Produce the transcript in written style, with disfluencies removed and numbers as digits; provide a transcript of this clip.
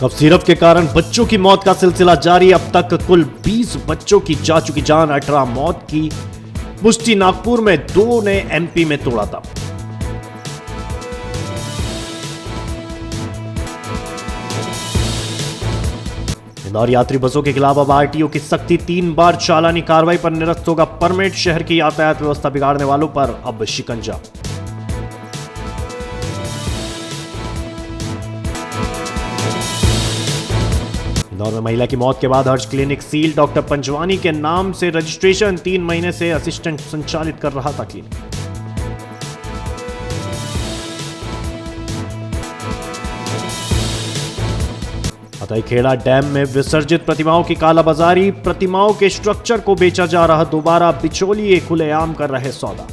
Cough syrup के कारण बच्चों की मौत का सिलसिला जारी। अब तक कुल 20 बच्चों की जा चुकी जान। 18 मौत की पुष्टि नागपुर में, 2 ने एमपी में तोड़ा था। इंदौर यात्री बसों के खिलाफ अब आरटीओ की सख्ती। 3 बार चालानी कार्रवाई पर निरस्त होगा परमिट। शहर की यातायात व्यवस्था बिगाड़ने वालों पर अब शिकंजा। इंदौर में महिला की मौत के बाद हर्ष क्लिनिक सील। डॉक्टर पंचवानी के नाम से रजिस्ट्रेशन। 3 महीने से असिस्टेंट संचालित कर रहा था क्लिनिक। खेड़ा डैम में विसर्जित प्रतिमाओं की कालाबाजारी। प्रतिमाओं के स्ट्रक्चर को बेचा जा रहा दोबारा। बिचौलिए खुलेआम कर रहे सौदा।